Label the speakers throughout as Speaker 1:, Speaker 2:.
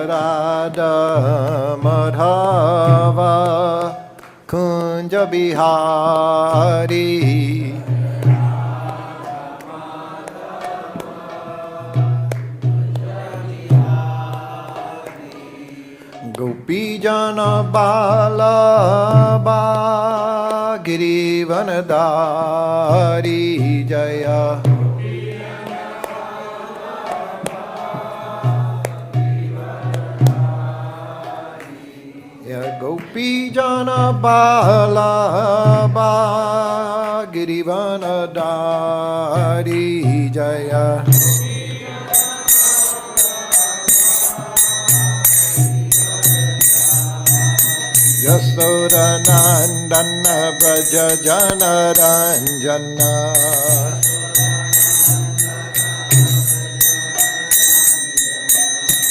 Speaker 1: Radha Madhava Kunja Bihari Gopi Jana Bala Girivanadari Jaya Gopi Jana Bala Girivanadari Jaya Yasoda Nandana Braja Jana Ranjana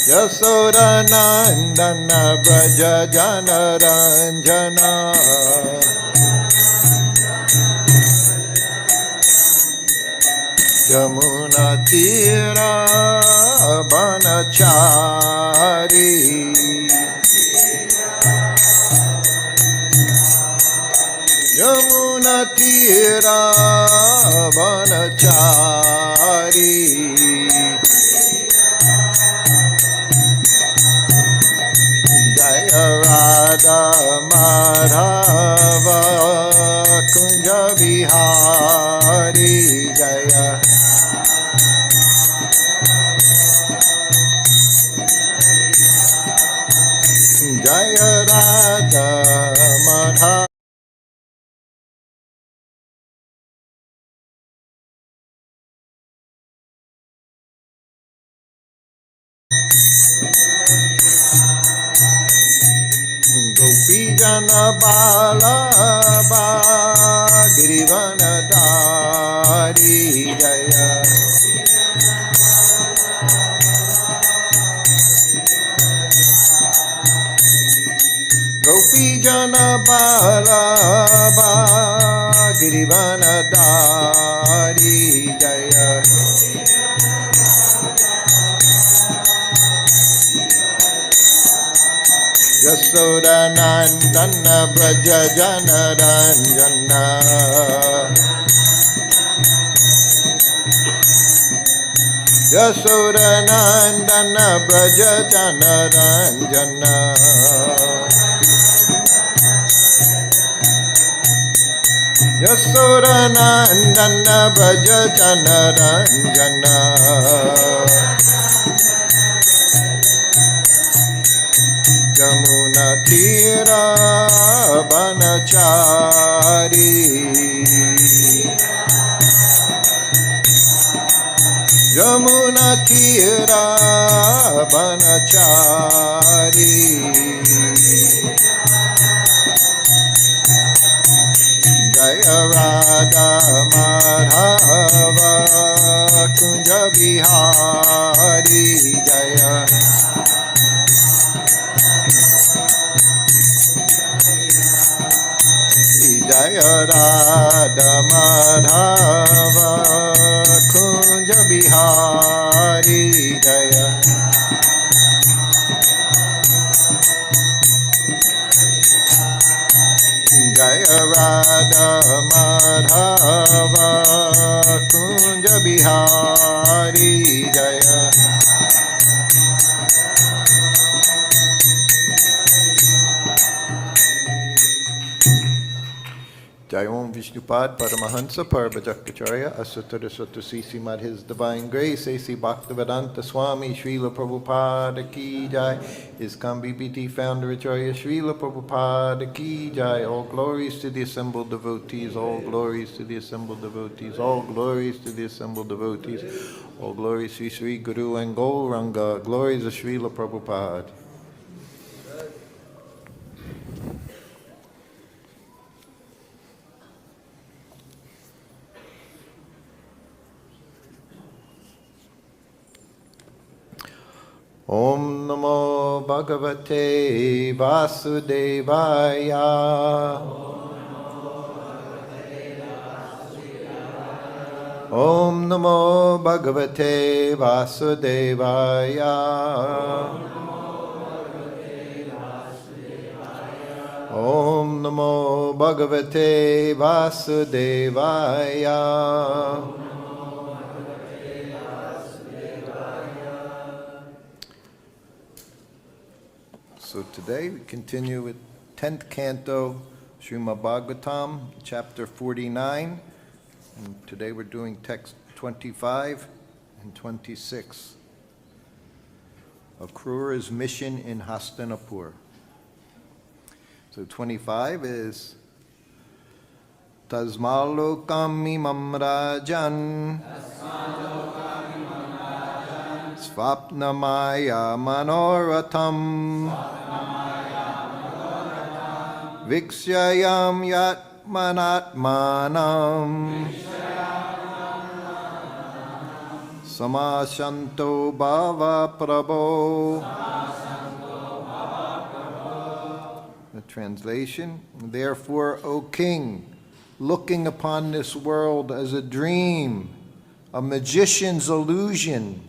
Speaker 1: Yasoda Nandana Braja Jana Ranjana Yamuna Tira Banachari Yamuna Tira Banachari Jaya Radha Madhava Kunja Bihari Jaya Jaya Radha Madhava Gopi Jana Bala Girivanadari Jaya Gopi Jana Bala Girivanadari Jaya Yasoda Nandana Braja Jana Ranjana Yasoda Nandana Braja Jana Ranjana Yasoda Nandana Braja Jana Ranjana Yamuna Tira Banachari Yamuna Tira Banachari Jaya Radha Madhava Kunja Bihari Jaya Jaya Radha Madhava Kunja Bihari Jaya Jaya Radha Madhava Kunja Bihari Jaya Jai Om Vishnupad Paramahansa Parabhajakacharya Asatara Satusisi Mad His Divine Grace A.C. Bhaktivedanta Swami Srila Prabhupada Ki Jai ISKCON BBT Founder Acharya Srila Prabhupada Ki Jai All glories to the assembled devotees, all glories to the assembled devotees, all glories to the assembled devotees, all glories Sri Sri Guru and Gauranga, glories of Srila Prabhupada. Om Namo Bhagavate Vasudevaya. Om Namo Bhagavate Vasudevaya. Om Namo Bhagavate Vasudevaya. So today we continue with 10th canto, Srimad Bhagavatam, chapter 49. And today we're doing text 25 and 26. Akrura's mission in Hastinapur. So 25 is tasmāl lokam imaṁ rājan svapna-māyā-manoratham vīkṣyāyamyātmanātmānaṁ samaḥ śānto bhava prabho. The translation, therefore, O king, looking upon this world as a dream, a magician's illusion,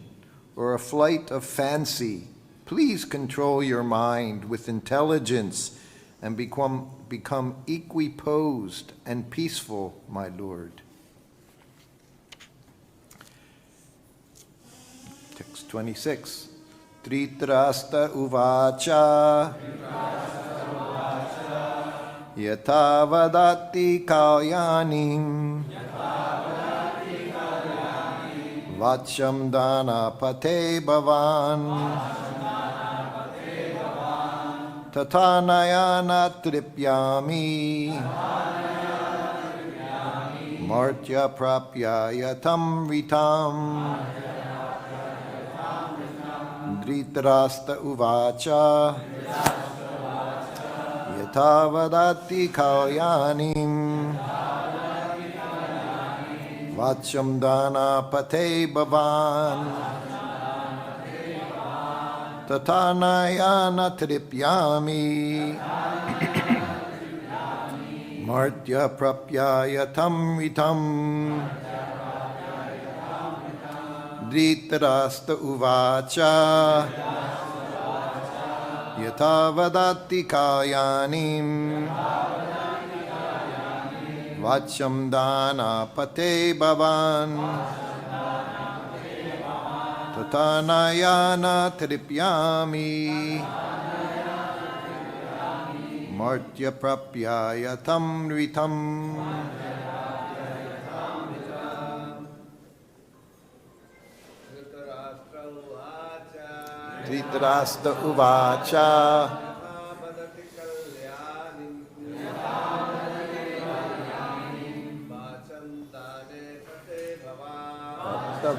Speaker 1: or a flight of fancy, please control your mind with intelligence and become equipoised and peaceful, my Lord. Text 26. Dhritarashtra uvacha yatha vadati kalyanim vāchyam dhanapate bhavan tatha nayana tripyami martya prapya yatam ritam. Dhritarashtra uvacha yatha vadati kalyanim vāchyam dhanapate bhavan tatha nayana tripyami martya prapyayatam ritam. Dhritarashtra uvacha yatha vadati kalyanim vāchyam dhanapate bhavan tatha nayana tripyami martya prapyayatam ritam. Dhritarashtra uvacha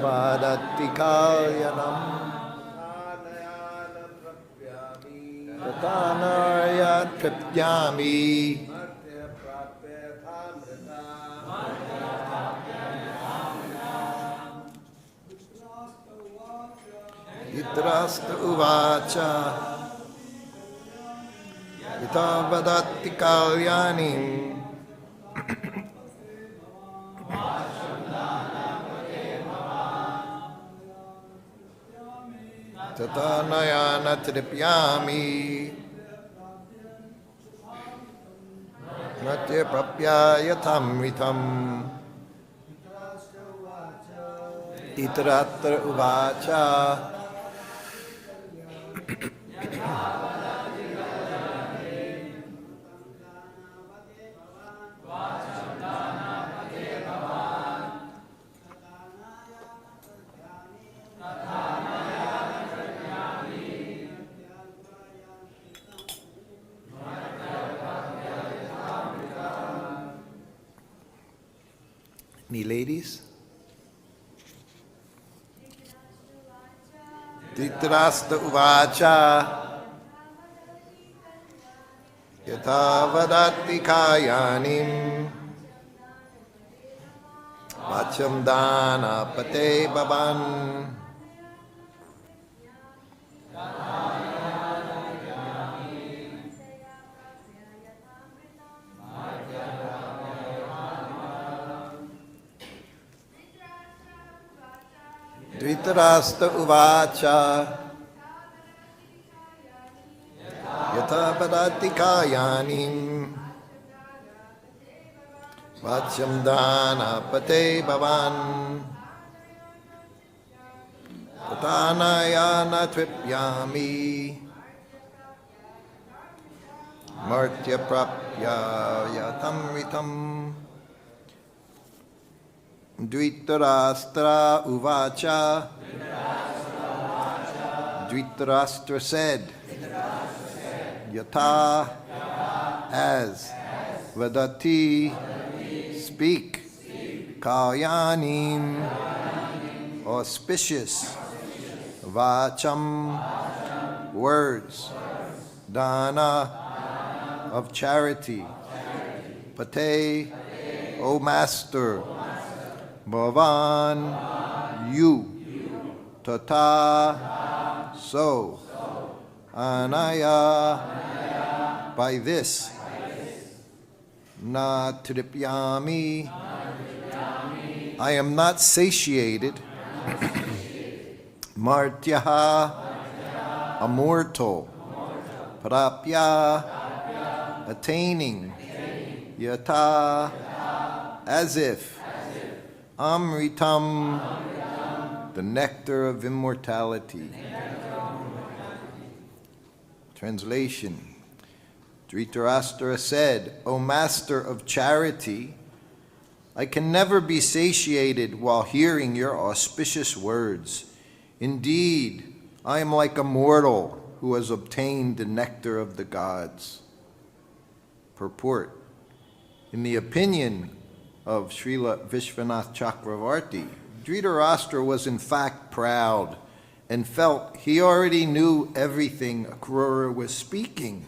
Speaker 1: vadati kalyanam tatanaya tripyami Dhritarashtra uvacha yatha vadati kalyanim tatha nayana tripyami natya prapyayatam ritam. Dhritarashtra uvacha Any ladies? Dhritarashtra uvacha yatha vadati kalyanim vāchyam dhanapate bhavan Dhritarashtra uvacha yatha vadati kayanim Vachyam dana pate bhavan Patanayana tripyami Martya prapya yatamritam Dhritarashtra uvacha Dhritarashtra said Yatha as Vadati speak Kalyanim auspicious Vacham words Dana of charity Pate O Master Bhavan you Tata so Anaya by this Na tripyami I am not satiated Martyaha a mortal Prapya attaining Yata as if Amritam the nectar of immortality. Translation. Dhritarashtra said, O Master of charity, I can never be satiated while hearing your auspicious words. Indeed, I am like a mortal who has obtained the nectar of the gods. Purport. In the opinion of Srila Vishwanath Chakravarti, Dhritarashtra was in fact proud and felt he already knew everything Akrura was speaking.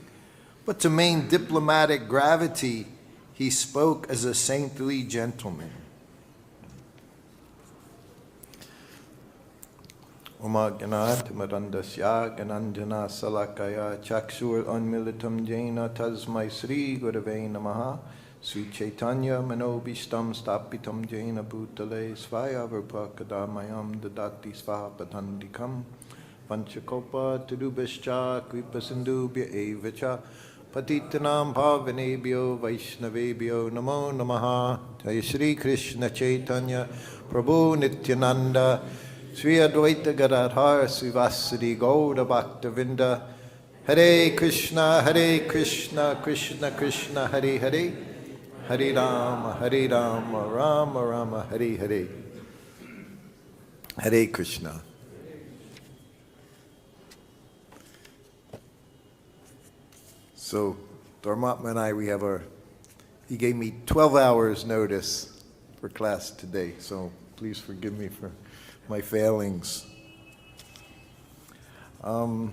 Speaker 1: But to maintain diplomatic gravity, he spoke as a saintly gentleman. Umagyanatmarandasya gananjana salakaya chakshur unmilitam jena tasmai Sri Gurave Namaha Sri Chaitanya manobishtam stapitam jena bhutale svaya vipakadamayam dadati svapatandikam panchakopa tudubhascha kripasindubhya evacha patitanam bhavanebhyo vaishnavebhyo namo namaha. Jai Shri Krishna Chaitanya Prabhu Nityananda Sri Advaita Gadadhar Srivasadi Gaura Bhaktavinda Hare Krishna Krishna Krishna Hare Hare Hare Rama Rama Rama Hare Hare. Hare Krishna. So Dharmatma and I, he gave me 12 hours notice for class today, so please forgive me for my failings. Over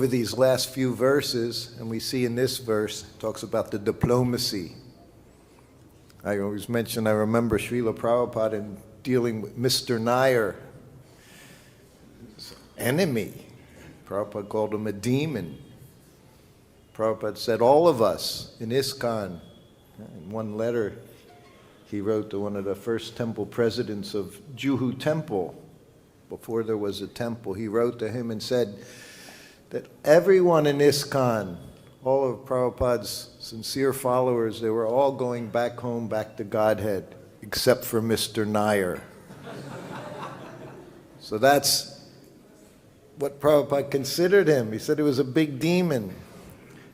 Speaker 1: these last few verses, and we see in this verse, it talks about the diplomacy. I always mention, I remember Srila Prabhupada in dealing with Mr. Nair, his enemy. Prabhupada called him a demon. Prabhupada said, all of us in ISKCON, in one letter he wrote to one of the first temple presidents of Juhu Temple, before there was a temple, he wrote to him and said that everyone in ISKCON, all of Prabhupada's sincere followers, they were all going back home, back to Godhead, except for Mr. Nair. So that's what Prabhupada considered him. He said he was a big demon.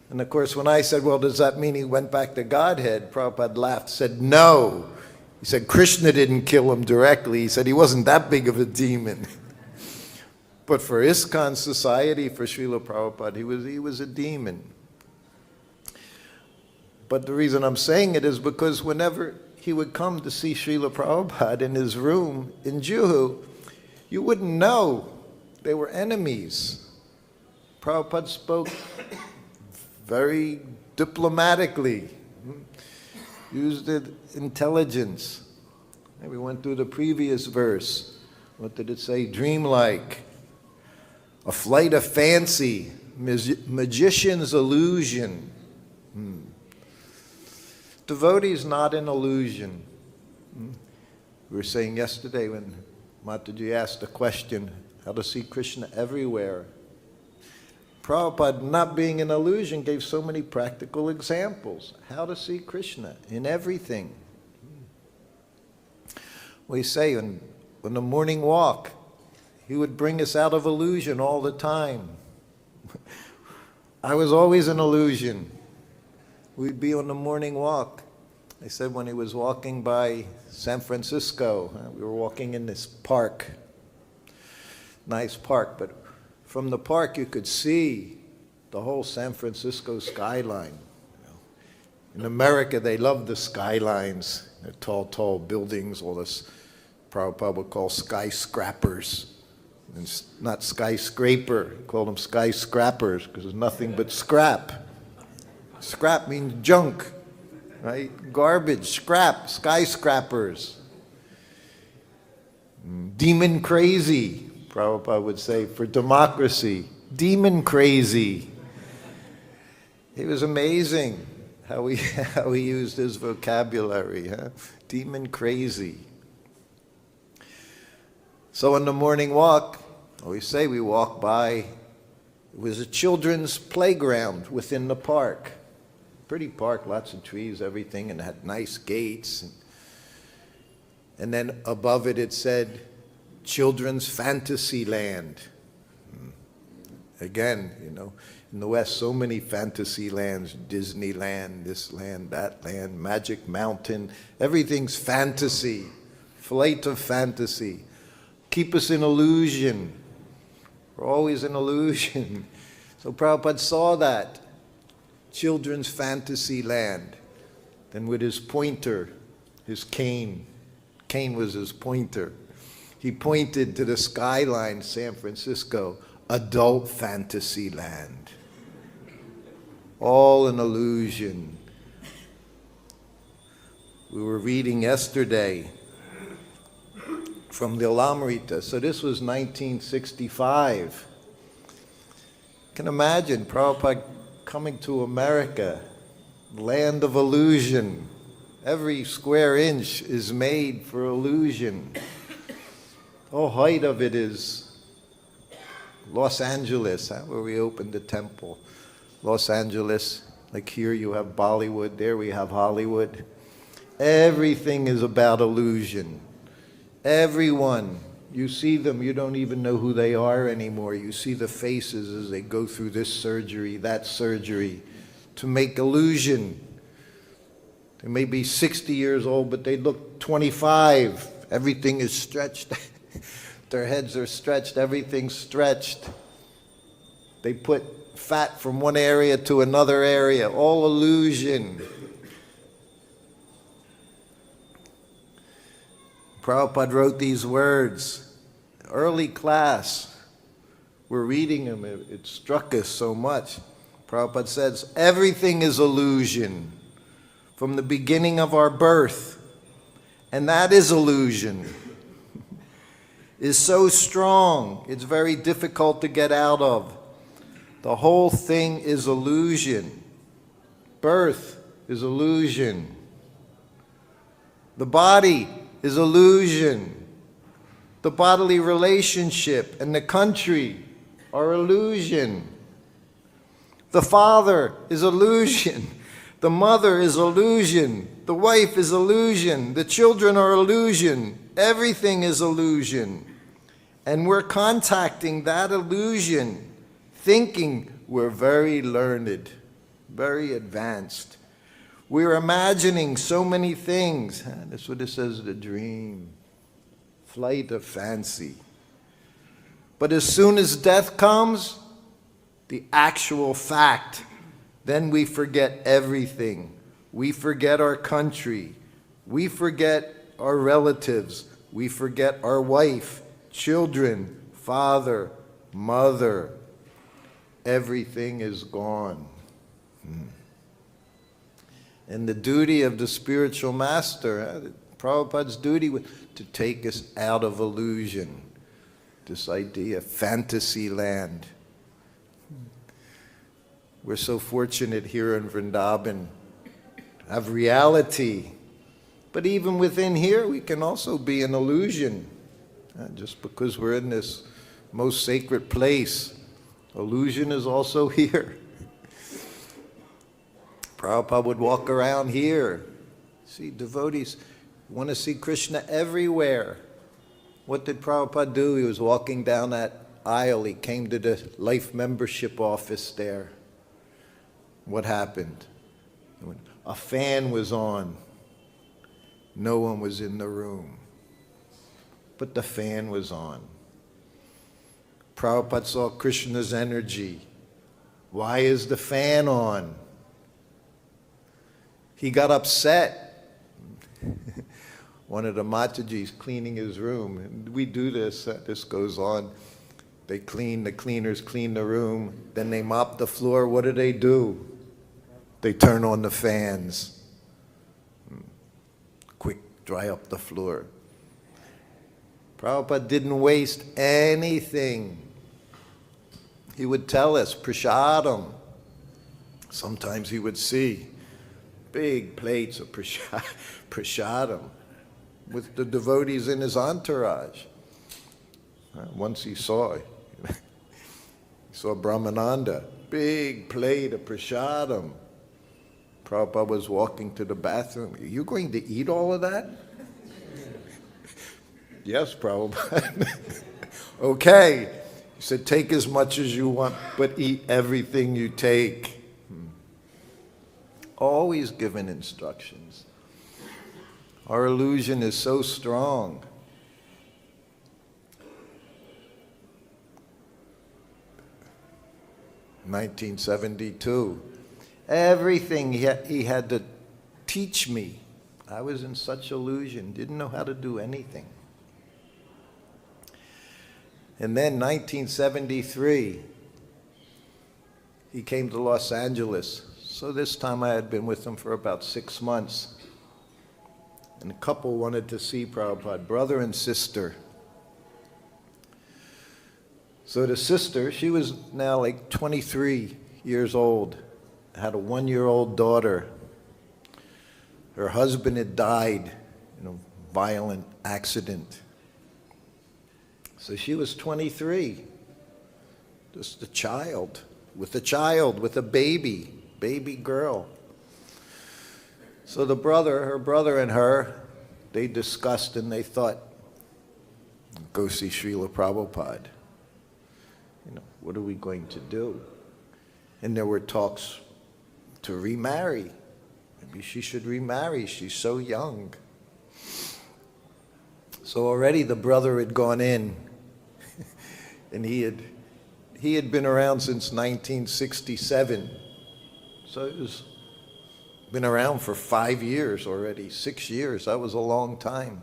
Speaker 1: And of course, when I said, well, does that mean he went back to Godhead? Prabhupada laughed, said, no. He said, Krishna didn't kill him directly. He said he wasn't that big of a demon. But for ISKCON society, for Srila Prabhupada, he was a demon. But the reason I'm saying it is because whenever he would come to see Srila Prabhupada in his room in Juhu, you wouldn't know they were enemies. Prabhupada spoke very diplomatically, used intelligence. And we went through the previous verse. What did it say? Dreamlike, a flight of fancy, magician's illusion. Devotee is not an illusion. We were saying yesterday when Mataji asked the question, how to see Krishna everywhere. Prabhupada, not being an illusion, gave so many practical examples. How to see Krishna in everything. We say on the morning walk, he would bring us out of illusion all the time. I was always an illusion. We'd be on the morning walk. I said when he was walking by San Francisco, we were walking in this park, nice park, but from the park you could see the whole San Francisco skyline. In America they love the skylines, the tall, tall buildings, all this Prabhupada would call skyscrapers. And not skyscraper, call them skyscrapers because there's nothing but scrap. Scrap means junk, right? Garbage, scrap, skyscrapers. Demon crazy, Prabhupada would say, for democracy. Demon crazy. It was amazing how he used his vocabulary, huh? Demon crazy. So on the morning walk, we say we walk by, it was a children's playground within the park. Pretty park, lots of trees, everything, and it had nice gates. And then above it, it said, Children's Fantasy Land. Again, you know, in the West, so many fantasy lands, Disneyland, this land, that land, Magic Mountain, everything's fantasy, flight of fantasy. Keep us in illusion. We're always in illusion. So Prabhupada saw that. Children's fantasy land. Then with his pointer, his cane was his pointer. He pointed to the skyline, San Francisco, adult fantasy land. All an illusion. We were reading yesterday from the Lamrita. So this was 1965. You can imagine Prabhupada coming to America, land of illusion. Every square inch is made for illusion. The whole height of it is Los Angeles, where we opened the temple. Los Angeles, like here you have Bollywood, there we have Hollywood. Everything is about illusion. Everyone, you see them, you don't even know who they are anymore. You see the faces as they go through this surgery, that surgery, to make illusion. They may be 60 years old, but they look 25. Everything is stretched. Their heads are stretched, everything's stretched. They put fat from one area to another area, all illusion. Prabhupada wrote these words, early class, we're reading them, it struck us so much. Prabhupada says, everything is illusion from the beginning of our birth, and that is illusion. Is so strong, it's very difficult to get out of. The whole thing is illusion. Birth is illusion. The body is illusion. The bodily relationship and the country are illusion. The father is illusion. The mother is illusion. The wife is illusion. The children are illusion. Everything is illusion. And we're contacting that illusion, thinking we're very learned, very advanced. We're imagining so many things. That's what it says, the dream, flight of fancy. But as soon as death comes, the actual fact, then we forget everything. We forget our country. We forget our relatives. We forget our wife, children, father, mother. Everything is gone. And the duty of the spiritual master, Prabhupada's duty was to take us out of illusion, this idea, fantasy land. We're so fortunate here in Vrindavan to have reality. But even within here, we can also be an illusion. Just because we're in this most sacred place, Illusion is also here. Prabhupada would walk around here. See, devotees want to see Krishna everywhere. What did Prabhupada do? He was walking down that aisle. He came to the life membership office there. What happened? A fan was on. No one was in the room. But the fan was on. Prabhupada saw Krishna's energy. Why is the fan on? He got upset. One of the Matajis cleaning his room. And we do this, this goes on. They clean, the cleaners clean the room, then they mop the floor. What do? They turn on the fans. Quick, dry up the floor. Prabhupada didn't waste anything. He would tell us, prasadam. Sometimes he would see big plates of prasadam with the devotees in his entourage. Once he saw Brahmananda, big plate of prasadam. Prabhupada was walking to the bathroom. Are you going to eat all of that? Yes, Prabhupada. Okay. He said, take as much as you want, but eat everything you take. Always given instructions. Our illusion is so strong. In 1972, everything he had to teach me. I was in such illusion, didn't know how to do anything. And then 1973, he came to Los Angeles. So this time I had been with him for about 6 months. And a couple wanted to see Prabhupada, brother and sister. So the sister, she was now like 23 years old, had a 1-year-old daughter. Her husband had died in a violent accident. So she was 23, just a child, with a baby girl. So her brother and her, they discussed and they thought, go see Srila Prabhupada. What are we going to do? And there were talks to remarry. Maybe she should remarry, she's so young. So already the brother had gone in, and he had been around since 1967. So it was been around for 5 years already, 6 years. That was a long time.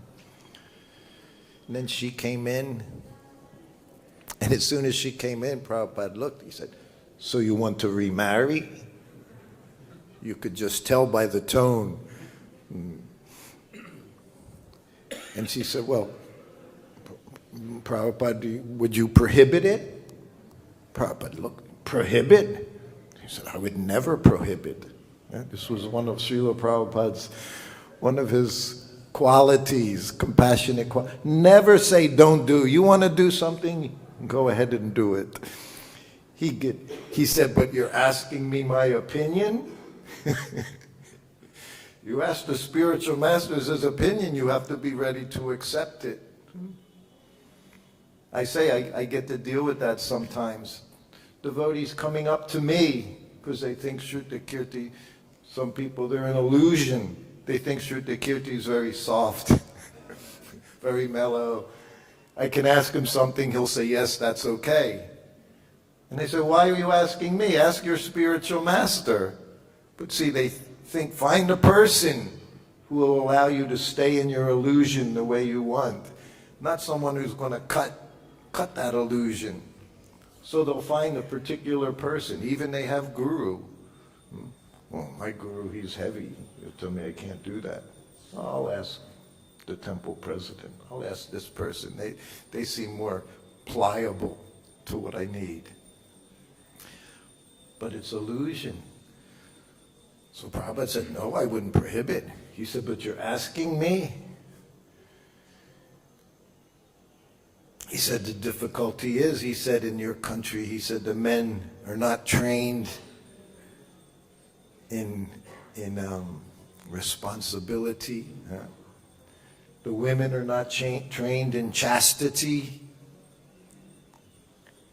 Speaker 1: And then she came in, and as soon as she came in, Prabhupada looked, he said, so you want to remarry? You could just tell by the tone. And she said, well, Prabhupada, would you prohibit it? Prabhupada looked, prohibit? He said, I would never prohibit. This was one of Srila Prabhupada's, one of his qualities, compassionate quality. Never say don't do. You want to do something, go ahead and do it. He said, but you're asking me my opinion? You ask the spiritual masters his opinion, you have to be ready to accept it. I say I get to deal with that sometimes. Devotees coming up to me because they think Srutakirti, some people, they're an illusion. They think Srutakirti is very soft, very mellow. I can ask him something, he'll say, yes, that's okay. And they say, why are you asking me? Ask your spiritual master. But see, they think, find a person who will allow you to stay in your illusion the way you want. Not someone who's going to cut that illusion. So they'll find a particular person. Even they have guru. Well, my guru, he's heavy. He'll tell me I can't do that. I'll ask the temple president. I'll ask this person. They seem more pliable to what I need. But it's illusion. So Prabhupada said, no, I wouldn't prohibit. He said, but you're asking me? He said, the difficulty is, he said, in your country, he said, the men are not trained in responsibility. The women are not trained in chastity.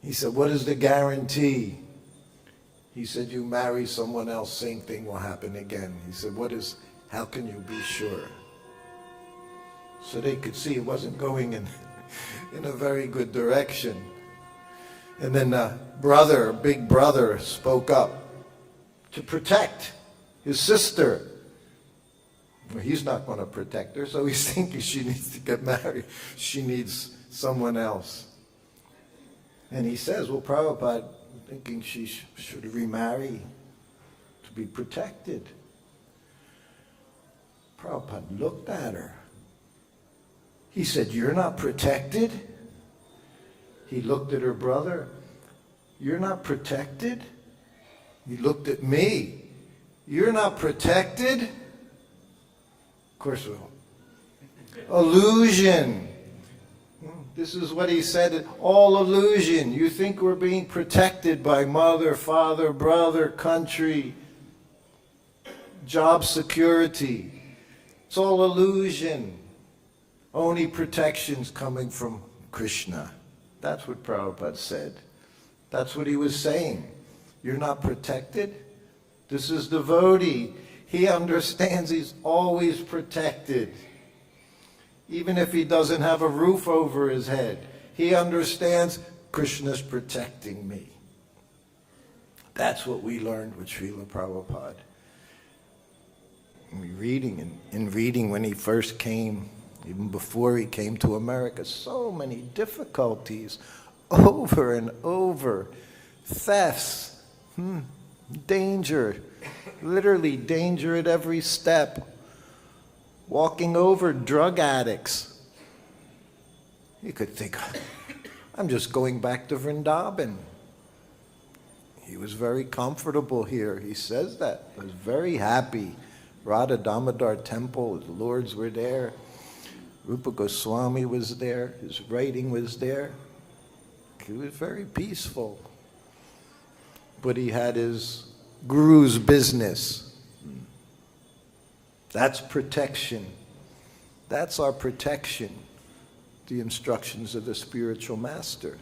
Speaker 1: He said, what is the guarantee? He said, you marry someone else, same thing will happen again. He said, how can you be sure? So they could see it wasn't going in a very good direction. And then big brother spoke up to protect his sister. Well, he's not going to protect her, so he's thinking she needs to get married. She needs someone else. And he says, well, Prabhupada, thinking she should remarry to be protected. Prabhupada looked at her. He said, you're not protected? He looked at her brother. You're not protected? He looked at me. You're not protected? Of course, illusion. This is what he said, all illusion. You think we're being protected by mother, father, brother, country, job security. It's all illusion. Only protection's coming from Krishna. That's what Prabhupada said. That's what he was saying. You're not protected? This is devotee. He understands he's always protected. Even if he doesn't have a roof over his head, he understands Krishna's protecting me. That's what we learned with Srila Prabhupada. In reading when he first came, even before he came to America, so many difficulties over and over. Thefts, danger, literally danger at every step. Walking over drug addicts. You could think, I'm just going back to Vrindavan. He was very comfortable here. He says that. He was very happy. Radha Damodar temple, his lords were there. Rupa Goswami was there. His writing was there. He was very peaceful. But he had his guru's business. That's protection. That's our protection. The instructions of the spiritual master.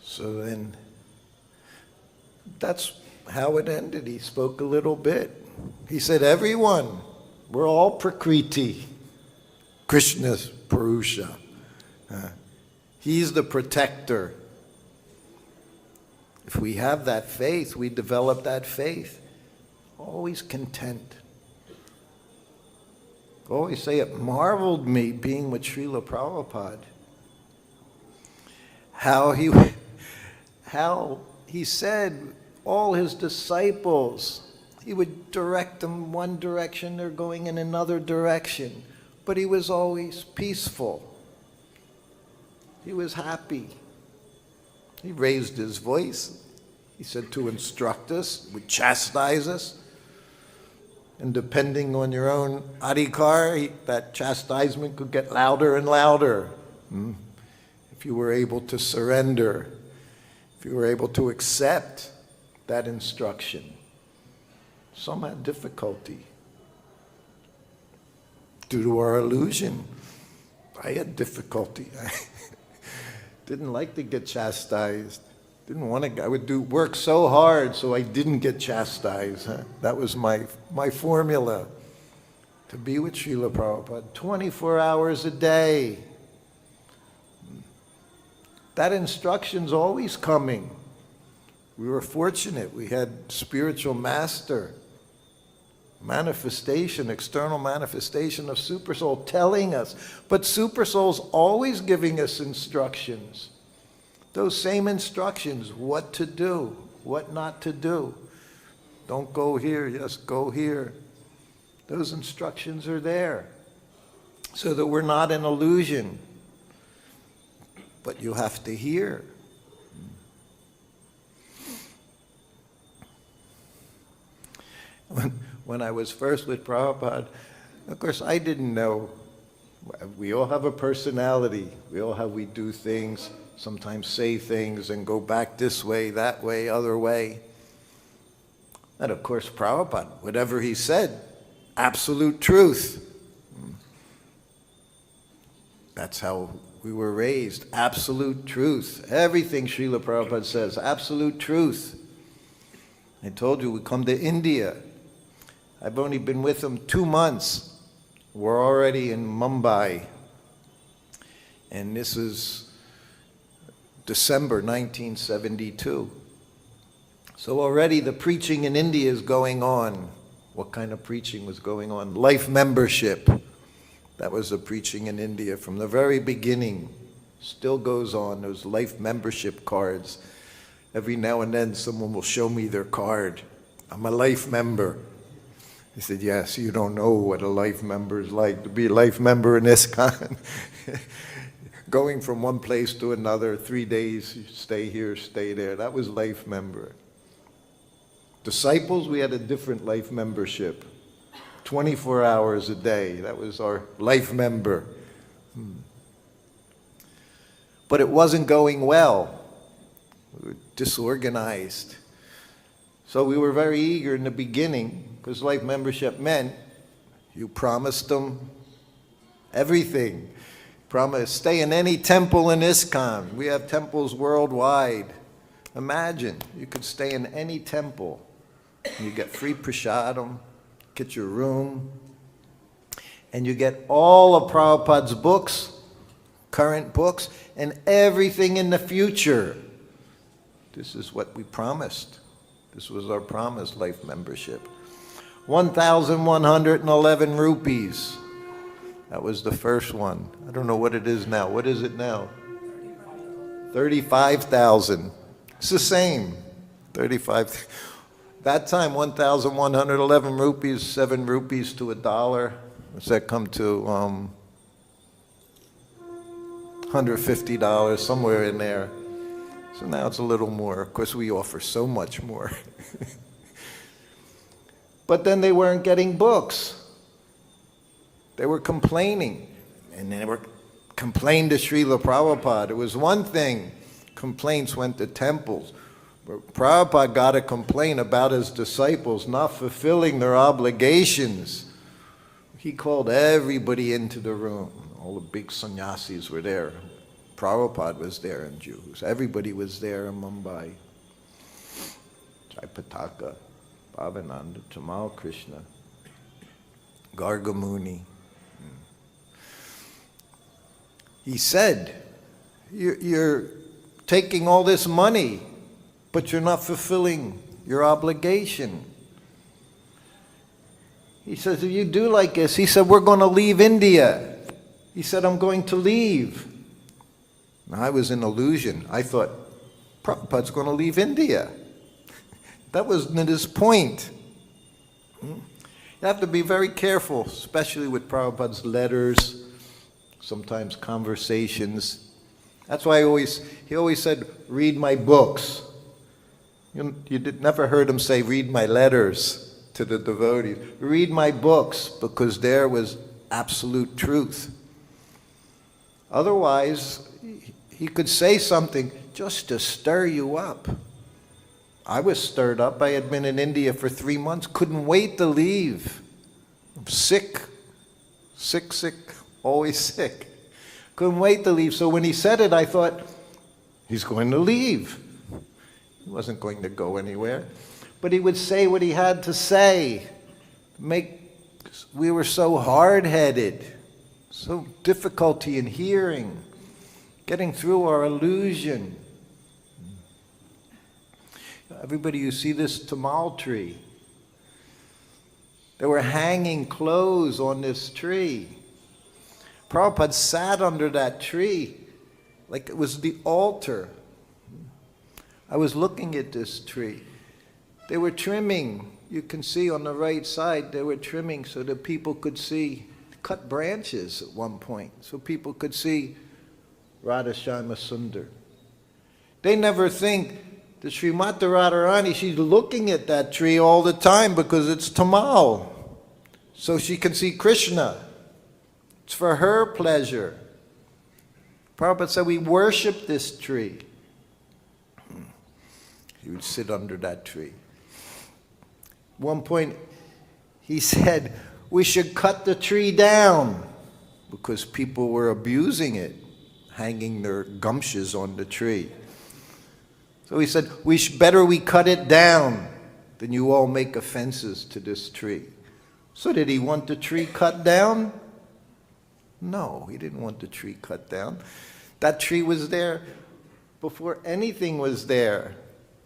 Speaker 1: So then, that's how it ended. He spoke a little bit. He said, everyone, we're all Prakriti. Krishna's Purusha. He's the protector. If we have that faith, we develop that faith. Always content. Always say it marveled me being with Srila Prabhupada. How he said all his disciples, he would direct them one direction, they're going in another direction. But he was always peaceful. He was happy. He raised his voice. He said to instruct us, would chastise us. And depending on your own adhikar, that chastisement could get louder and louder. If you were able to surrender, if you were able to accept that instruction. Some had difficulty due to our illusion. I had difficulty. I didn't like to get chastised. Didn't want to. I would work so hard so I didn't get chastised. That was my formula. To be with Srila Prabhupada 24 hours a day. That instruction's always coming. We were fortunate. We had spiritual master, manifestation, external manifestation of Supersoul telling us. But Supersoul's always giving us instructions. Those same instructions, what to do, what not to do. Don't go here, yes, go here. Those instructions are there so that we're not in illusion. But you have to hear. When I was first with Prabhupada, of course I didn't know We all have a personality. We do things, sometimes say things and go back this way, that way, other way. And of course, Prabhupada, whatever he said, absolute truth. That's how we were raised, absolute truth. Everything Srila Prabhupada says, absolute truth. I told you, we come to India. I've only been with him 2 months. We're already in Mumbai. And this is December 1972. So already the preaching in India is going on. What kind of preaching was going on? Life membership. That was the preaching in India from the very beginning. Still goes on, those life membership cards. Every now and then someone will show me their card. I'm a life member. I said, yes, you don't know what a life member is like, to be a life member in ISKCON. Going from one place to another, 3 days, stay here, stay there. That was life member. Disciples, we had a different life membership. 24 hours a day. That was our life member. But it wasn't going well. We were disorganized. So we were very eager in the beginning, because life membership meant you promised them everything. Promise, stay in any temple in ISKCON. We have temples worldwide. Imagine, you could stay in any temple. You get free prasadam, get your room, and you get all of Prabhupada's books, current books, and everything in the future. This is what we promised. This was our promise, life membership. 1,111 rupees. That was the first one. I don't know what it is now. What is it now? 35,000. It's the same. 35. That time, 1,111 rupees, 7 rupees to $1. Does that come to $150, somewhere in there? So now it's a little more. Of course, we offer so much more. But then they weren't getting books. They were complaining. And they were complained to Srila Prabhupada. It was one thing. Complaints went to temples. But Prabhupada got a complaint about his disciples not fulfilling their obligations. He called everybody into the room. All the big sannyasis were there. Prabhupada was there and Jews. Everybody was there in Mumbai. Jaipataka, Bhavananda, Tamal Krishna, Gargamuni. He said, you're taking all this money, but you're not fulfilling your obligation. He says, if you do like this, he said, we're going to leave India. He said, I'm going to leave. Now, I was in illusion. I thought, Prabhupada's going to leave India. That wasn't his point. You have to be very careful, especially with Prabhupada's letters, sometimes conversations. That's why he always said, read my books. You never heard him say, read my letters to the devotees. Read my books, because there was absolute truth. Otherwise, he could say something just to stir you up. I was stirred up. I had been in India for 3 months, couldn't wait to leave. Sick, always sick. Couldn't wait to leave. So when he said it, I thought, he's going to leave. He wasn't going to go anywhere. But he would say what he had to say. We were so hard-headed, so difficulty in hearing, getting through our illusion. Everybody, you see this tasmāl tree. They were hanging clothes on this tree. Prabhupada sat under that tree like it was the altar. I was looking at this tree. They were trimming. You can see on the right side, they were trimming so that people could see, cut branches at one point, so people could see Radha Shyama Sundar. They never think that Srimati Radharani, she's looking at that tree all the time because it's tasmāl, so she can see Krishna. It's for her pleasure. Prabhupada said, we worship this tree. He would sit under that tree. One point, he said, we should cut the tree down because people were abusing it, hanging their gumshoes on the tree. So he said, better we cut it down than you all make offenses to this tree. So did he want the tree cut down? No, he didn't want the tree cut down. That tree was there before anything was there.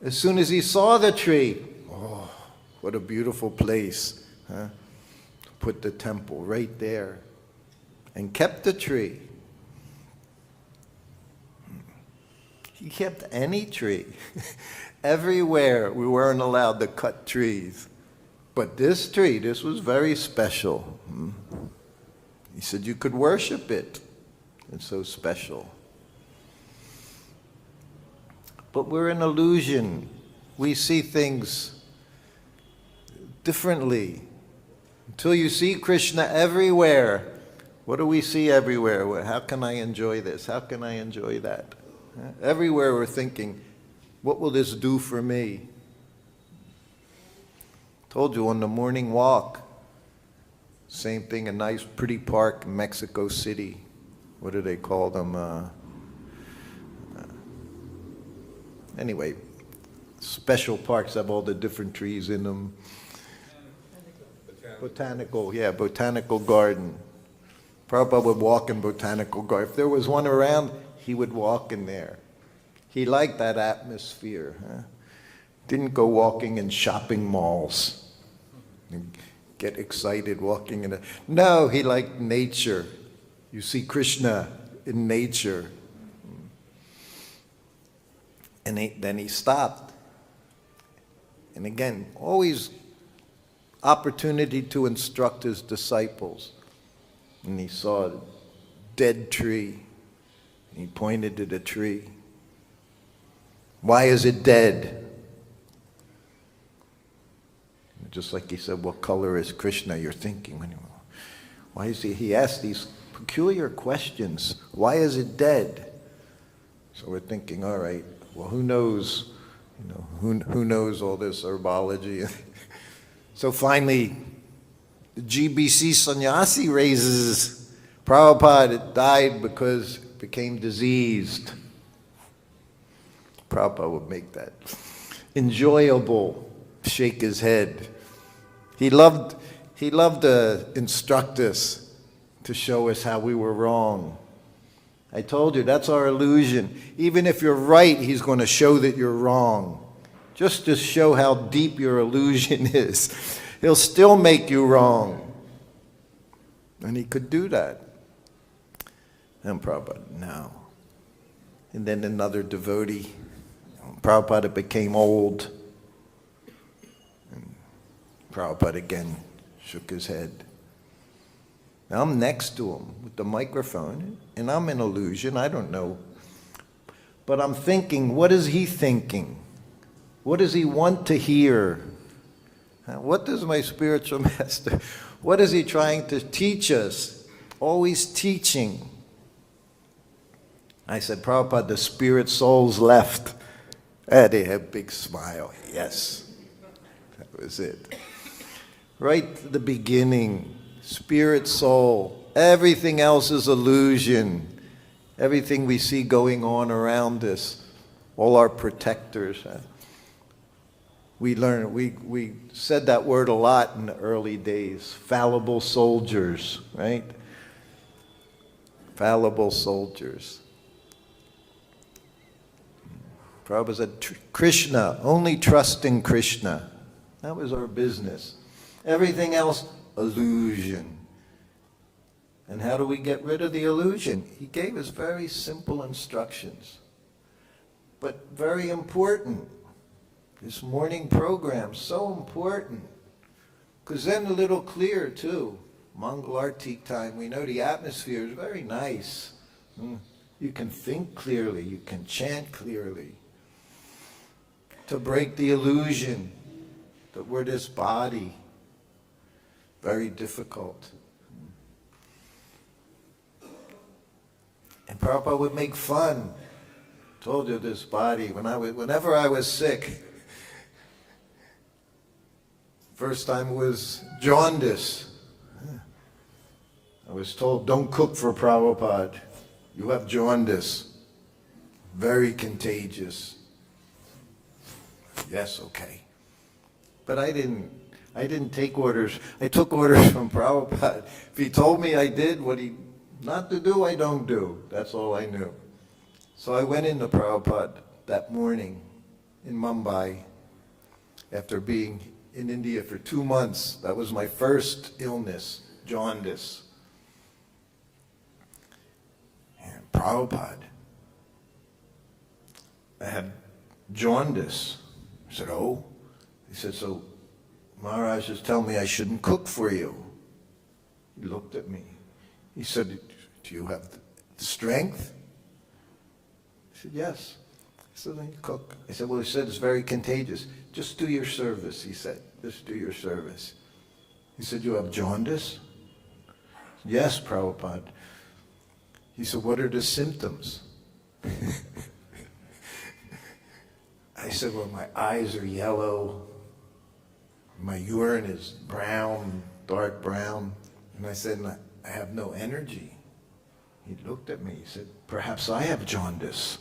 Speaker 1: As soon as he saw the tree, oh, what a beautiful place. Huh? Put the temple right there and kept the tree. He kept any tree. Everywhere we weren't allowed to cut trees. But this tree, this was very special. He said you could worship it. It's so special. But we're an illusion. We see things differently. Until you see Krishna everywhere, what do we see everywhere? How can I enjoy this? How can I enjoy that? Everywhere we're thinking, what will this do for me? Told you on the morning walk, same thing, a nice pretty park in Mexico City. What do they call them? Anyway, special parks have all the different trees in them. Botanical, yeah, botanical garden. Prabhupada would walk in botanical garden. If there was one around, he would walk in there. He liked that atmosphere. Huh? Didn't go walking in shopping malls and get excited walking in it. No, he liked nature. You see Krishna in nature. And then he stopped. And again, always opportunity to instruct his disciples. And he saw a dead tree. He pointed to the tree. Why is it dead? Just like he said, what color is Krishna? You're thinking, why is he asked these peculiar questions. Why is it dead? So we're thinking, all right, well, who knows? Who knows all this herbology? So finally, the GBC sannyasi raises, Prabhupada died because it became diseased. Prabhupada would make that enjoyable, shake his head. He loved to instruct us, to show us how we were wrong. I told you, that's our illusion. Even if you're right, he's going to show that you're wrong. Just to show how deep your illusion is. He'll still make you wrong. And he could do that. And Prabhupada, no. And then another devotee, Prabhupada became old. And Prabhupada again shook his head. Now I'm next to him with the microphone, and I'm in illusion, I don't know. But I'm thinking, what is he thinking? What does he want to hear? What does my spiritual master, what is he trying to teach us? Always teaching. I said, Prabhupada, the spirit souls left. And they had a big smile. Yes, that was it. Right at the beginning, spirit soul. Everything else is illusion. Everything we see going on around us, all our protectors. We learned, we said that word a lot in the early days. Fallible soldiers, right? Fallible soldiers. Prabhupada said, Krishna, only trust in Krishna. That was our business. Everything else, illusion. And how do we get rid of the illusion? He gave us very simple instructions, but very important. This morning program, so important. Because then a little clearer too. Mangalarti time, we know the atmosphere is very nice. You can think clearly, you can chant clearly. To break the illusion that we're this body. Very difficult. And Prabhupada would make fun. Told you this body, whenever I was sick, first time was jaundice. I was told, don't cook for Prabhupada. You have jaundice. Very contagious. Yes, okay. But I didn't take orders. I took orders from Prabhupada. If he told me I did what he not to do, I don't do. That's all I knew. So I went into Prabhupada that morning in Mumbai after being in India for 2 months. That was my first illness, jaundice. And Prabhupada, I had jaundice. I said, oh? He said, so Maharaj is telling me I shouldn't cook for you. He looked at me. He said, do you have the strength? I said, yes. He said, then you cook. I said, well, he said it's very contagious. Just do your service, he said. Just do your service. He said, you have jaundice? Yes, Prabhupada. He said, what are the symptoms? I said, well, my eyes are yellow. My urine is brown, dark brown. And I said, I have no energy. He looked at me. He said, perhaps I have jaundice.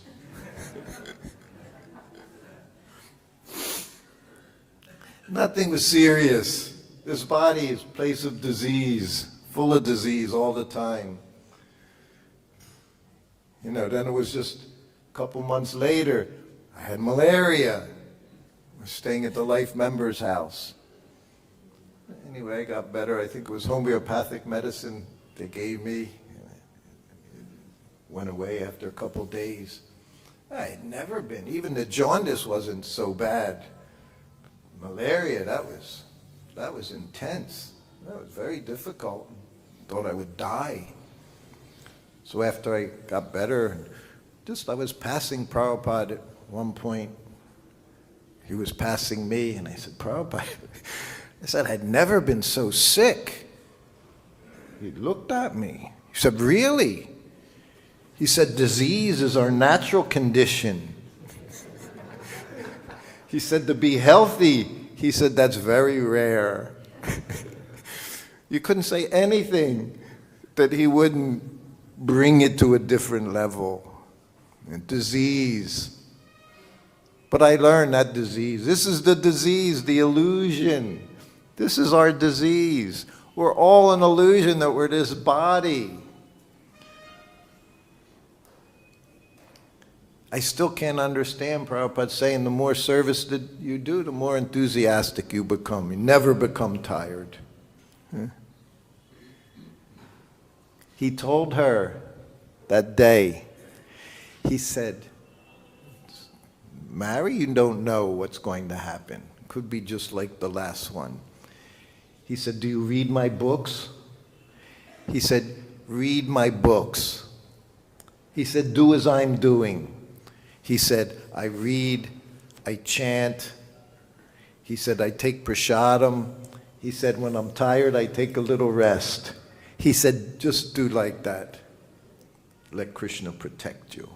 Speaker 1: Nothing was serious. This body is a place of disease, full of disease all the time. You know, then it was just a couple months later, I had malaria. I was staying at the Life Members' house. Anyway, I got better. I think it was homeopathic medicine they gave me. It went away after a couple days. I had never been. Even the jaundice wasn't so bad. Malaria, that was intense. That was very difficult. Thought I would die. So after I got better, I was passing Prabhupada at one point. He was passing me, and I said, Prabhupada, I said, I'd never been so sick. He looked at me. He said, really? He said, disease is our natural condition. He said, to be healthy, he said, that's very rare. You couldn't say anything that he wouldn't bring it to a different level. And disease. But I learned that disease. This is the disease, the illusion. This is our disease. We're all an illusion that we're this body. I still can't understand Prabhupada saying the more service that you do, the more enthusiastic you become. You never become tired. He told her that day, he said, Mary, you don't know what's going to happen. Could be just like the last one. He said, do you read my books? He said, read my books. He said, do as I'm doing. He said, I read, I chant. He said, I take prasadam. He said, when I'm tired, I take a little rest. He said, just do like that. Let Krishna protect you.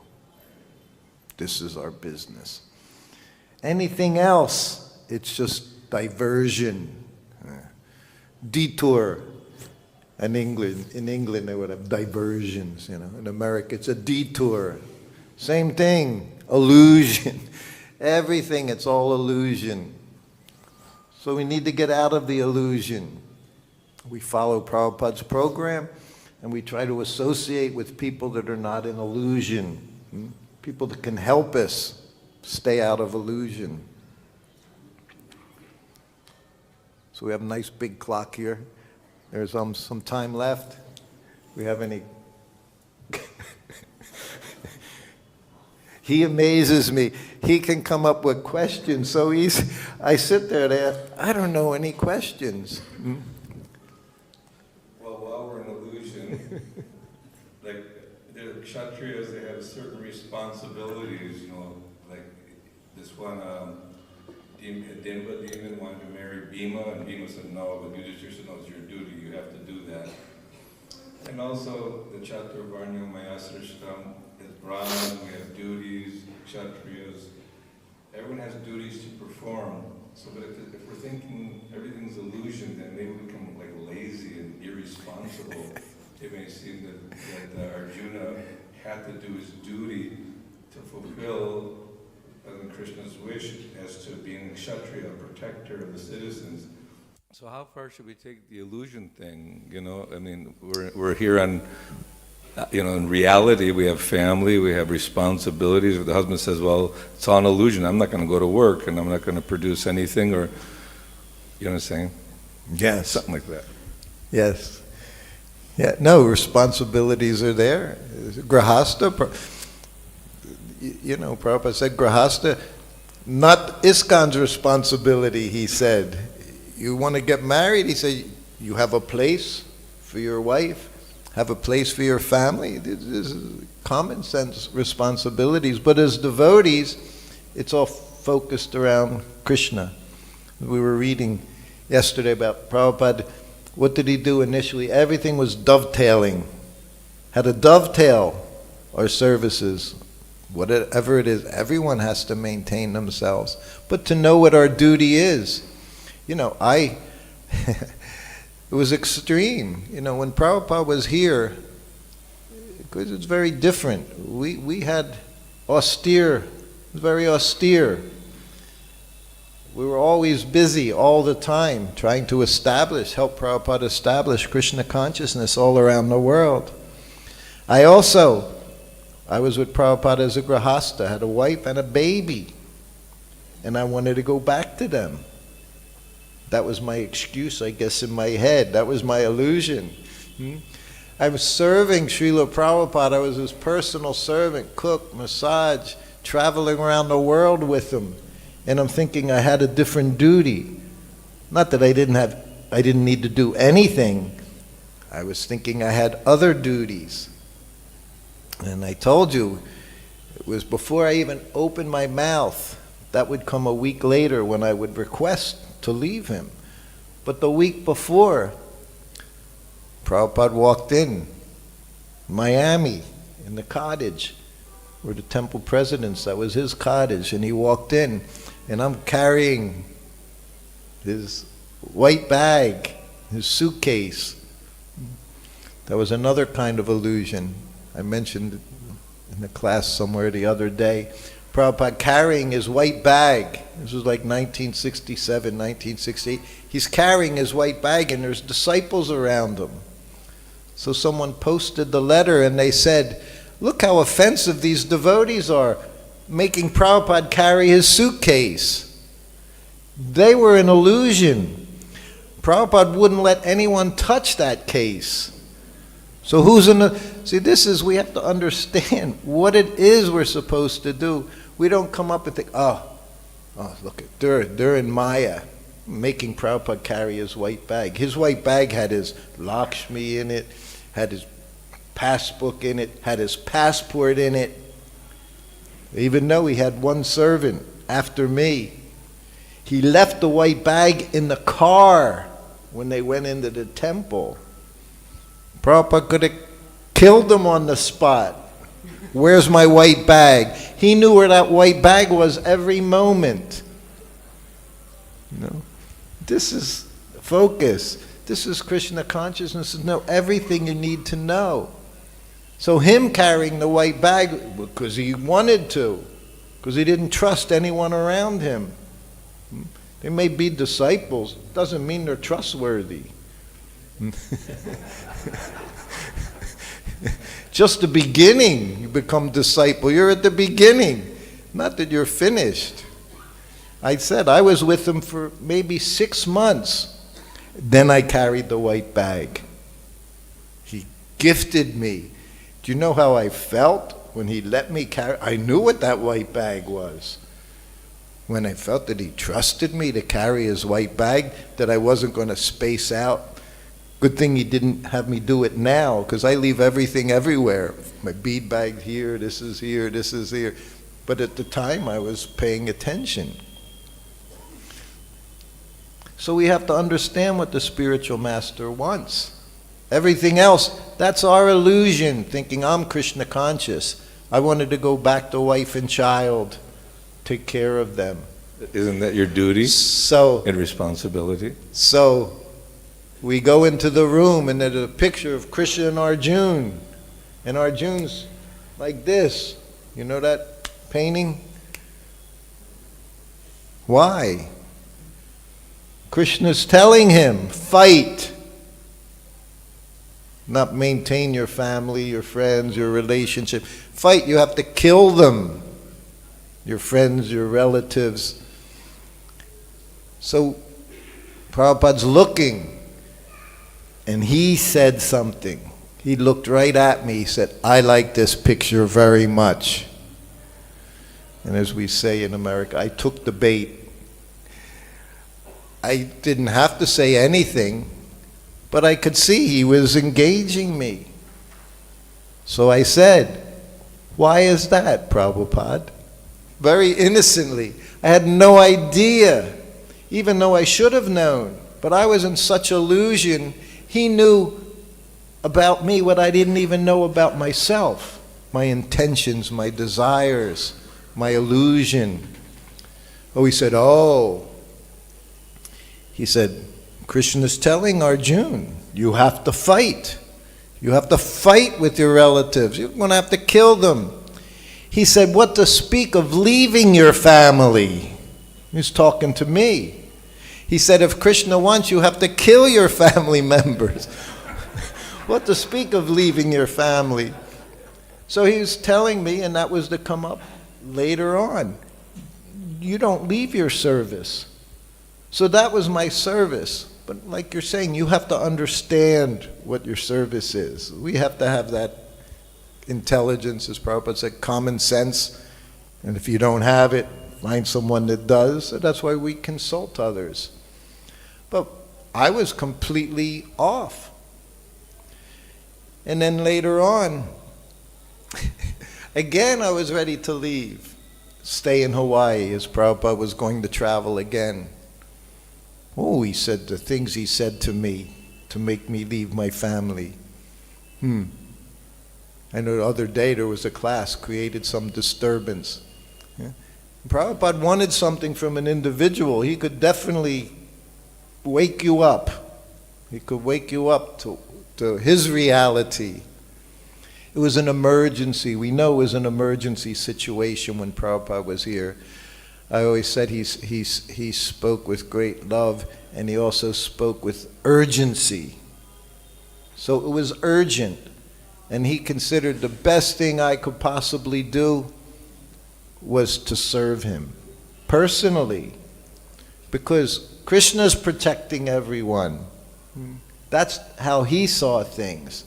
Speaker 1: This is our business. Anything else, it's just diversion, detour. In England they would have diversions, you know. In America it's a detour. Same thing, illusion. Everything, it's all illusion. So we need to get out of the illusion. We follow Prabhupada's program and we try to associate with people that are not in illusion. People that can help us stay out of illusion. So we have a nice big clock here. There's some time left. We have any? He amazes me. He can come up with questions. So I sit there and ask, I don't know any questions.
Speaker 2: Well, while we're in illusion, like the kshatriyas, they have certain responsibilities, you know, like this one, Dinva demon wanted to marry Bhima, and Bhima said no, but Yudhishthira said no, it's your duty, you have to do that. And also the Chaturvarnyo-Mayasrishtam is Brahman, we have duties, Kshatriyas. Everyone has duties to perform. So but if we're thinking everything's illusion, then maybe we become like lazy and irresponsible. It may seem that Arjuna had to do his duty to fulfill Krishna's wish as to being a Kshatriya, a protector of the citizens. So how far should we take the illusion thing? You know, I mean, we're here on, you know, in reality we have family, we have responsibilities. The husband says, well, it's all an illusion. I'm not going to go to work and I'm not going to produce anything, or, you know what I'm saying?
Speaker 1: Yes.
Speaker 2: Something like that.
Speaker 1: Yes. Yeah, no, responsibilities are there. Grahasta, you know, Prabhupada said Grahasta, not ISKCON's responsibility, he said. You want to get married, he said, you have a place for your wife, have a place for your family. This is common sense responsibilities. But as devotees, it's all focused around Krishna. We were reading yesterday about Prabhupada. What did he do initially? Everything was dovetailing. Had to dovetail our services. Whatever it is, everyone has to maintain themselves. But to know what our duty is. You know, it was extreme. You know, when Prabhupada was here, because it's very different. We had austere, it was very austere. We were always busy all the time trying to help Prabhupada establish Krishna consciousness all around the world. I was with Prabhupada as a grahasta, had a wife and a baby, and I wanted to go back to them. That was my excuse, I guess, in my head. That was my illusion. I was serving Srila Prabhupada. I was his personal servant, cook, massage, traveling around the world with him. And I'm thinking I had a different duty. Not that I didn't need to do anything. I was thinking I had other duties. And I told you, it was before I even opened my mouth. That would come a week later when I would request to leave him. But the week before, Prabhupada walked in Miami, in the cottage, where the temple presidents, that was his cottage, and he walked in, and I'm carrying his white bag, his suitcase. That was another kind of illusion. I mentioned in the class somewhere the other day, Prabhupada carrying his white bag. This was like 1967, 1968. He's carrying his white bag and there's disciples around him. So someone posted the letter and they said, look how offensive these devotees are, making Prabhupada carry his suitcase. They were an illusion. Prabhupada wouldn't let anyone touch that case. So we have to understand what it is we're supposed to do. We don't come up and think, oh look, they're in Maya, making Prabhupada carry his white bag. His white bag had his Lakshmi in it, had his passbook in it, had his passport in it. Even though he had one servant after me, he left the white bag in the car when they went into the temple. Prabhupada could have killed him on the spot. Where's my white bag? He knew where that white bag was every moment. You know, this is focus. This is Krishna consciousness. Know everything you need to know. So him carrying the white bag because he wanted to, because he didn't trust anyone around him. They may be disciples, doesn't mean they're trustworthy. Just the beginning, you become disciple. You're at the beginning, not that you're finished. I said I was with him for maybe 6 months. Then I carried the white bag. He gifted me. Do you know how I felt when he let me carry? I knew what that white bag was. When I felt that he trusted me to carry his white bag, that I wasn't going to space out. Good thing he didn't have me do it now, because I leave everything everywhere. My bead bag here, this is here, this is here. But at the time, I was paying attention. So we have to understand what the spiritual master wants. Everything else, that's our illusion, thinking I'm Krishna conscious. I wanted to go back to wife and child, take care of them.
Speaker 2: Isn't that your duty and responsibility?
Speaker 1: So we go into the room and there's a picture of Krishna and Arjuna. And Arjuna's like this. You know that painting? Why? Krishna's telling him, fight. Not maintain your family, your friends, your relationship. Fight, you have to kill them. Your friends, your relatives. So Prabhupada's looking, and he said something. He looked right at me. He said, I like this picture very much. And as we say in America, I took the bait. I didn't have to say anything, but I could see he was engaging me. So I said, why is that, Prabhupada? Very innocently. I had no idea, even though I should have known. But I was in such illusion, he knew about me what I didn't even know about myself. My intentions, my desires, my illusion. Oh, he said, oh. He said, Krishna's telling Arjuna, you have to fight. You have to fight with your relatives. You're going to have to kill them. He said, what to speak of leaving your family? He's talking to me. He said, if Krishna wants, you have to kill your family members. What to speak of leaving your family? So he was telling me, and that was to come up later on. You don't leave your service. So that was my service. But like you're saying, you have to understand what your service is. We have to have that intelligence, as Prabhupada said, common sense. And if you don't have it, find someone that does. So that's why we consult others. But I was completely off. And then later on, again I was ready to leave, stay in Hawaii, as Prabhupada was going to travel again. Oh, he said the things he said to me to make me leave my family. I know the other day there was a class, created some disturbance. Yeah. Prabhupada wanted something from an individual. He could definitely wake you up. He could wake you up to his reality. It was an emergency. We know it was an emergency situation when Prabhupada was here. I always said he spoke with great love, and he also spoke with urgency. So it was urgent, and he considered the best thing I could possibly do was to serve him personally, because Krishna's protecting everyone. That's how he saw things.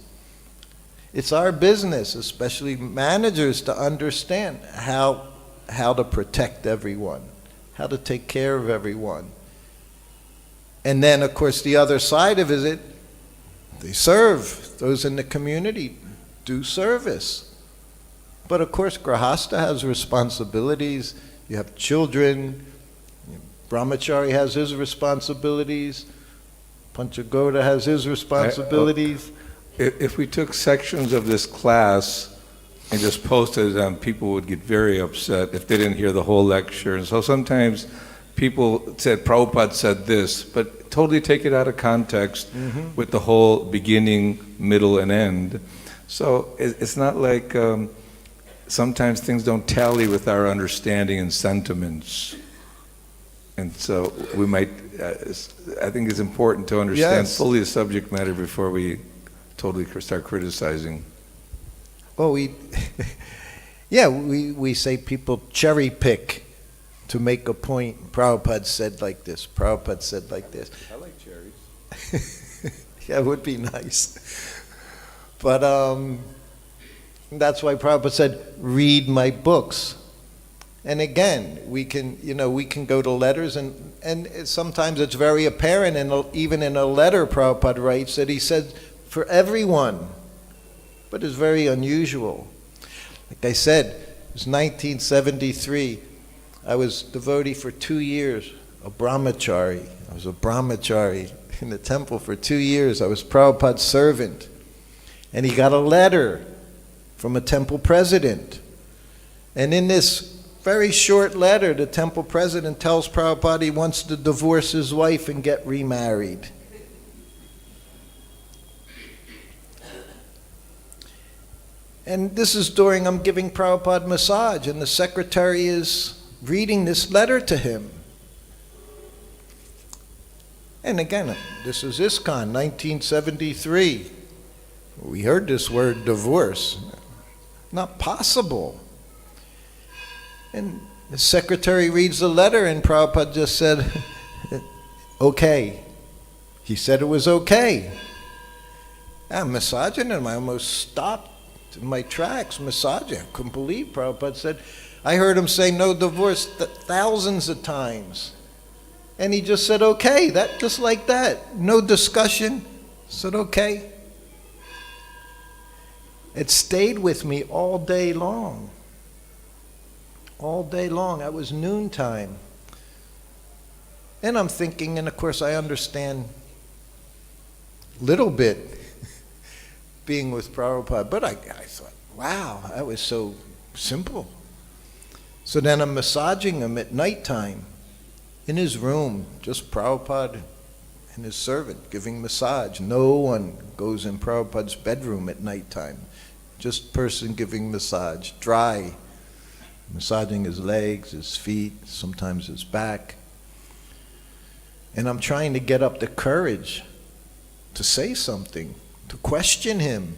Speaker 1: It's our business, especially managers, to understand how to protect everyone, how to take care of everyone. And then, of course, the other side of it, they serve. Those in the community do service. But of course, Grahastha has responsibilities. You have children. Brahmachari has his responsibilities. Panchagoda has his responsibilities.
Speaker 2: If we took sections of this class and just posted them, people would get very upset if they didn't hear the whole lecture. And so sometimes people said, Prabhupada said this, but totally take it out of context with the whole beginning, middle, and end. So it's not like sometimes things don't tally with our understanding and sentiments. And so we might, I think it's important to understand fully the subject matter before we totally start criticizing.
Speaker 1: Well, we say people cherry pick to make a point. Prabhupada said like this, Prabhupada said like this.
Speaker 2: I like cherries.
Speaker 1: Yeah, it would be nice. But that's why Prabhupada said, read my books. And again, we can go to letters, and sometimes it's very apparent, and even in a letter Prabhupada writes that he said, for everyone, but it's very unusual. Like I said, it was 1973. I was devotee for 2 years, a brahmachari. I was a brahmachari. in the temple for 2 years. I was Prabhupada's servant. And he got a letter from a temple president. And in this very short letter, the temple president tells Prabhupada he wants to divorce his wife and get remarried. And this is during I'm giving Prabhupada massage, and the secretary is reading this letter to him. And again, this is ISKCON, 1973. We heard this word divorce. Not possible. And the secretary reads the letter, and Prabhupada just said, okay. He said it was okay. I'm massaging him. I almost stopped in my tracks, massaging. I couldn't believe Prabhupada said, I heard him say no divorce thousands of times. And he just said, okay, that just like that. No discussion. Said, okay. It stayed with me all day long. All day long. That was noontime. And I'm thinking, and of course I understand a little bit being with Prabhupada, but I thought, wow, that was so simple. So then I'm massaging him at nighttime in his room, just Prabhupada and his servant giving massage. No one goes in Prabhupada's bedroom at nighttime. Just person giving massage, dry, massaging his legs, his feet, sometimes his back. And I'm trying to get up the courage to say something, to question him.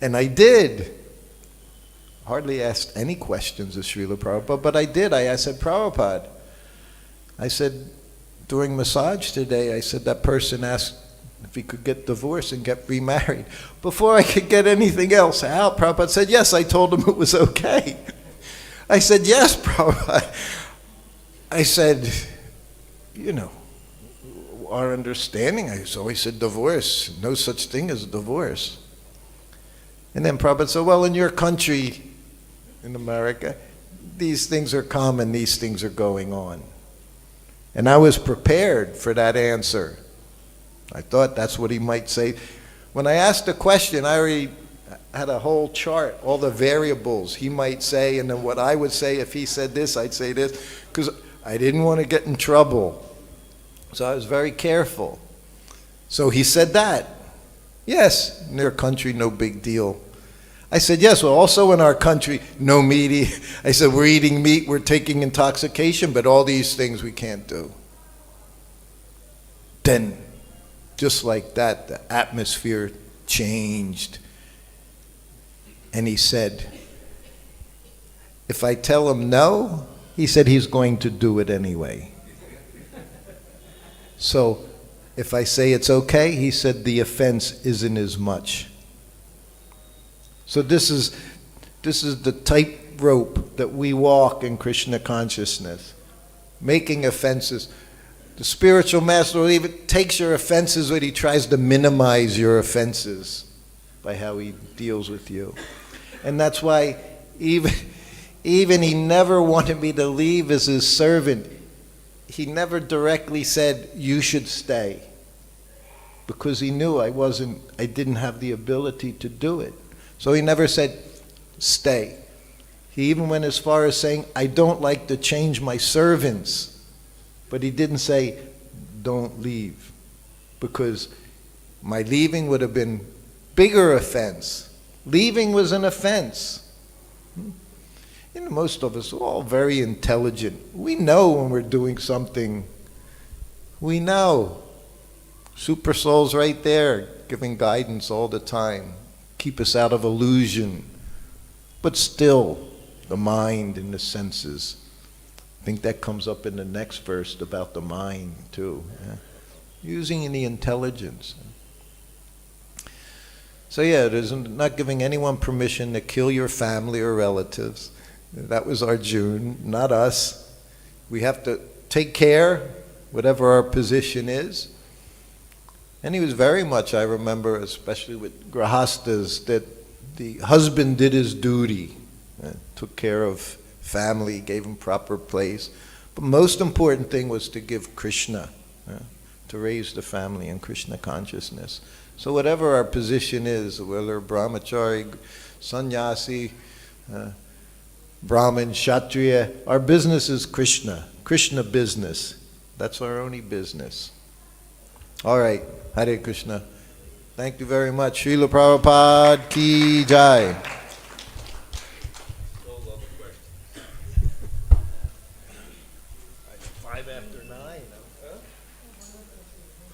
Speaker 1: And I did. Hardly asked any questions of Srila Prabhupada, but I did. I said, Prabhupada, I said, during massage today, I said that person asked if he could get divorced and get remarried. Before I could get anything else out, Prabhupada said, yes, I told him it was okay. I said, yes, Prabhupada. I said, you know, our understanding, I always said divorce, no such thing as divorce. And then Prabhupada said, well, in your country, in America, these things are common, these things are going on. And I was prepared for that answer. I thought that's what he might say. When I asked the question, I already had a whole chart, all the variables he might say, and then what I would say. If he said this, I'd say this, because I didn't want to get in trouble. So I was very careful. So he said that. Yes, in their country, no big deal. I said, yes, well, also in our country, no meat. I said, we're eating meat, we're taking intoxication, but all these things we can't do. Then, just like that, the atmosphere changed. And he said, if I tell him no, he said he's going to do it anyway. So if I say it's okay, he said the offense isn't as much. So this is the tightrope that we walk in Krishna consciousness, making offenses. The spiritual master will even takes your offenses, but he tries to minimize your offenses by how he deals with you. And that's why even he never wanted me to leave as his servant. He never directly said, you should stay, because he knew I didn't have the ability to do it. So he never said, stay. He even went as far as saying, I don't like to change my servants. But he didn't say, don't leave, because my leaving would have been bigger offense. Leaving was an offense. You know, most of us are all very intelligent. We know when we're doing something. We know. Super Soul's right there, giving guidance all the time. Keep us out of illusion. But still, the mind and the senses. I think that comes up in the next verse about the mind, too. Yeah? Using the intelligence. So yeah, there's not giving anyone permission to kill your family or relatives. That was Arjuna, not us. We have to take care, whatever our position is. And he was very much, I remember, especially with grahastas, that the husband did his duty, took care of family, gave him proper place. But most important thing was to give Krishna, to raise the family in Krishna consciousness. So whatever our position is, whether brahmachari, sannyasi, Brahmin, Kshatriya, our business is Krishna. Krishna business. That's our only business. All right. Hare Krishna. Thank you very much. Srila Prabhupada ki jai.
Speaker 3: Full of questions. 5 after 9.